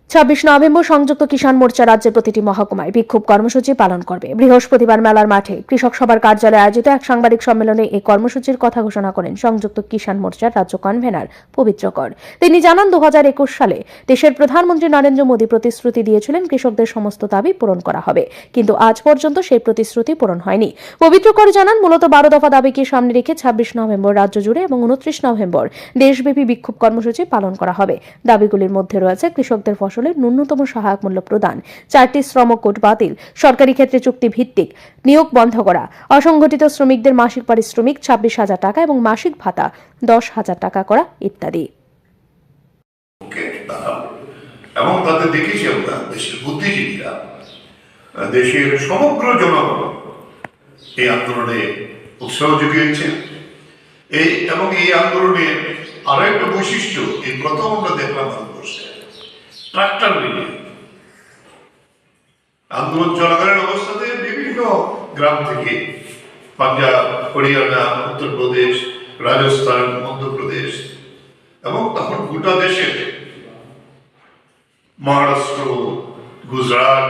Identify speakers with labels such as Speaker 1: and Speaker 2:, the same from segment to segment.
Speaker 1: 26 November সংযুক্ত কিষাণ মোর্চা রাজ্যের প্রতিটি মহকুমায় বিক্ষোভ কর্মসূচি পালন করবে। বৃহস্পতিবার মেলার মাঠে কৃষক সভার কার্যালয়ে আয়োজিত এক সাংবাদিক সম্মেলনে এই কর্মসূচির কথা ঘোষণা করেন সংযুক্ত কিষাণ মোর্চার রাজ্য কনভেনার পবিত্র কর। তিনি জানান, 2021 সালে দেশের প্রধানমন্ত্রী নরেন্দ্র মোদী প্রতিশ্রুতি দিয়েছিলেন কৃষকদের সমস্ত দাবি পূরণ করা হবে, কিন্তু আজ পর্যন্ত সেই প্রতিশ্রুতি পূরণ হয়নি। পবিত্র কর জানান, মূলত 12 দফা দাবিকে সামনে রেখে 26 নভেম্বর রাজ্য জুড়ে এবং 29 নভেম্বর দেশব্যাপী বিক্ষোভ কর্মসূচি পালন করা হবে। দাবিগুলির মধ্যে রয়েছে কৃষকদের ফসলের ন্যূনতম সহায়ক মূল্য প্রদান, 4টি শ্রম কোড বাতিল, সরকারি ক্ষেত্রে চুক্তি ভিত্তিক নিয়োগ বন্ধ করা, অসংগঠিত শ্রমিকদের মাসিক পারিশ্রমিক 26,000 টাকা এবং মাসিক ভাতা 10,000 টাকা করা ইত্যাদি।
Speaker 2: এবং তাতে দেখেছি আমরা দেশের বুদ্ধিজীবীরা, দেশের সমগ্র জনগণ এই আন্দোলনে উৎসাহ জুগিয়েছে। এবং এই আন্দোলনের আরো একটা বৈশিষ্ট্য, এই প্রথম আমরা দেখলাম ভারতবর্ষে ট্রাক্টর নিয়ে আন্দোলন চলাকালীন অবস্থাতে বিভিন্ন গ্রাম থেকে পাঞ্জাব, হরিয়ানা, উত্তরপ্রদেশ, রাজস্থান, মধ্যপ্রদেশ এবং তখন গোটা দেশের মহারাষ্ট্র, গুজরাট,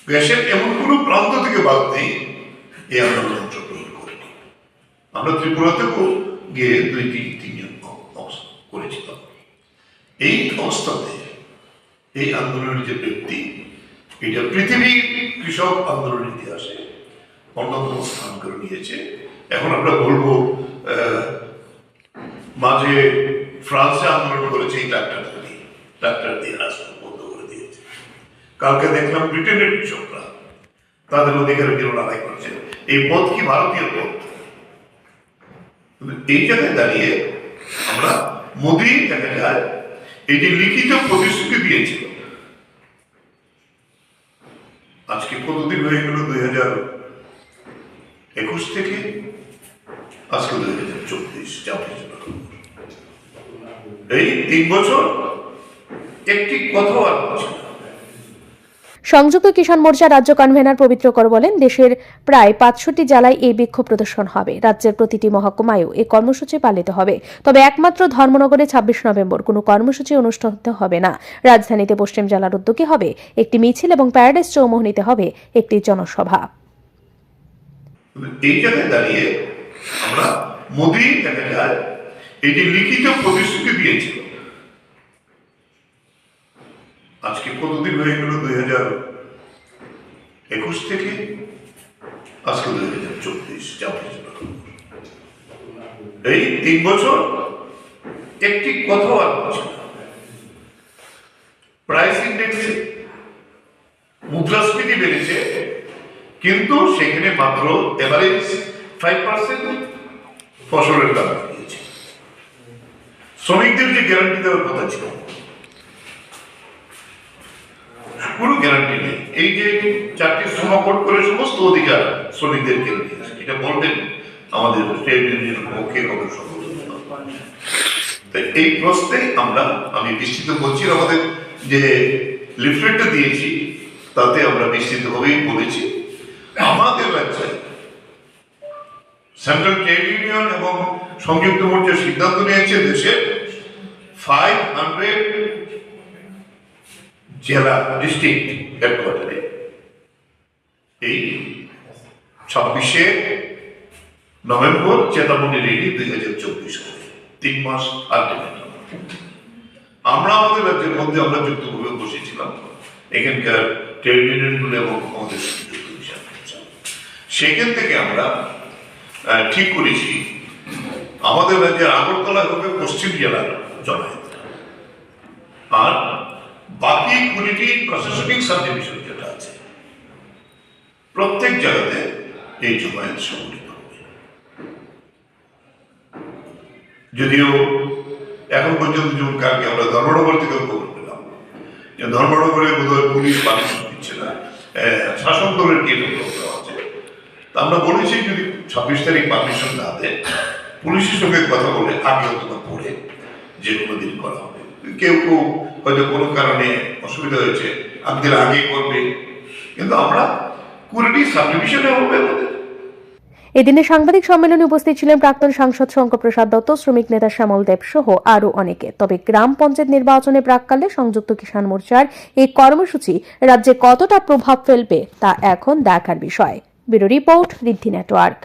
Speaker 2: দেশের এমন কোনো প্রান্ত থেকে বাদ নেই এই আন্দোলনে অংশগ্রহণ করেনি। আমরা ত্রিপুরাতেও গিয়ে 2-3 করেছিলাম। এই অবস্থাতে এই আন্দোলনের যে ব্যক্তি, এটা পৃথিবীর কৃষক আন্দোলনের ইতিহাসে অন্যতম স্থান করে নিয়েছে। এখন আমরা বলবো মাঝে ফ্রান্সে আন্দোলন করেছে এই ট্রাক্টর দিয়ে রাস্তা বন্ধ করে দিয়েছে। কালকে দেখলাম ব্রিটেনের কৃষকরা তাদের অধিকারের জন্য লড়াই করছে। এই পথ কি ভারতীয় পথ? এই জায়গায় দাঁড়িয়ে আমরা মোদী দেখা যায় এই যে লিখিত প্রতিশ্রুতি দিয়েছিল, আজকে কতদিন হয়ে গেল, 2021 থেকে আজকে 2024, এই 3 বছর একটি কথাও আর বলছে না।
Speaker 1: সংযুক্ত কিষাণ মোর্চা রাজ্য কনভেনার পবিত্র কর বলেন, দেশের প্রায় 65টি জেলায় এই বিক্ষোভ প্রদর্শন হবে। রাজ্যের প্রতিটি মহকুমায়ও এই কর্মসূচি পালিত হবে। তবে একমাত্র ধর্মনগরে 26 নভেম্বর কোনো কর্মসূচি অনুষ্ঠিত হবে না। রাজধানীতে পশ্চিম জেলার উদ্যোগে হবে একটি মিছিল এবং প্যারাডাইস চৌমুহনীতে হবে একটি জনসভা।
Speaker 2: এই জায়গায় দাঁড়িয়ে আমরা মোদী দেখা যায় এই যে লিখিত প্রতিশ্রুতি দিয়েছিল, আজকে কতদিন হয়ে গেল, 2021 থেকে আজকে 2024, এই 3 বছর একটি কথাও আর বলছে না। প্রাইস ইন্ডেক্সে মুদ্রাস্ফীতি বেড়েছে, কিন্তু সেখানে মাত্র এভারেজ 5% ফসলের দাম দিয়েছে। শ্রমিকদের যে গ্যারান্টি দেওয়ার কথা ছিল, কোনো গ্যারান্টি নেই। এই যে 4টি শ্রম কোড করে সমস্ত অধিকার শ্রমিকদেরকে দিয়েছে, এটা বলবেন আমাদের ট্রেড ইউনিয়নের পক্ষে কত সম্ভব। এই প্রশ্নে আমি বিস্তৃত বলছি, আমাদের যে লিফলেটটা দিয়েছি তাতে আমরা বিস্তৃতভাবেই বলেছি, আমাদের রাজ্যে সেন্ট্রাল ট্রেড ইউনিয়ন এবং সংযুক্ত মোর্চা সিদ্ধান্ত নিয়েছে দেশের 500 জেলা ডিস্ট্রিক্ট হেডকোয়ার্টারে এই 26 নভেম্বর চেতাবনী রেডি 2024 করে 3 মাস আলটিমেটাম। আমরা আমাদের রাজ্যের মধ্যে আমরা যুক্তভাবে বসেছিলাম এখানকার ট্রেড ইউনিয়নগুলো এবং আমাদের সেখান থেকে আমরা ঠিক করেছি আমাদের রাজ্যের আগরতলা হবে পশ্চিম জেলার জনহিত, আর বাকি 20টি প্রশাসনিক সাবডিভিশন যেটা আছে প্রত্যেক জায়গাতে এই জমায়েত সংগঠিত হবে। যদিও এখন পর্যন্ত যেমন কালকে আমরা ধর্মনগর থেকে খবর পেলাম যে ধর্মনগরে বোধহয় পুলিশ পারমিশন দিচ্ছে না, শাসক দলের কে দেওয়া আছে। তা আমরা বলেছি যদি 26 তারিখ পারমিশন না দেয়, পুলিশের সঙ্গে কথা বলে আগে অথবা পরে যে কোনো দিন করা হবে। কেউ কেউ হয়তো কোনো কারণে অসুবিধা হয়েছে আমাদের আগে করবে, কিন্তু আমরা 20টি সাবডিভিশনে হবে আমাদের।
Speaker 1: এদিনে সাংবাদিক সম্মেলনে উপস্থিত ছিলেন প্রাক্তন সাংসদ শঙ্করপ্রসাদ দত্ত, শ্রমিক নেতা শ্যামল দেব সহ আরও অনেকে। তবে গ্রাম পঞ্চায়েত নির্বাচনে প্রাক্কালে সংযুক্ত কিষাণ মোর্চার এই কর্মসূচি রাজ্যে কতটা প্রভাব ফেলবে তা এখন দেখার বিষয়। ব্যুরো রিপোর্ট, ঋদ্ধি নেটওয়ার্ক।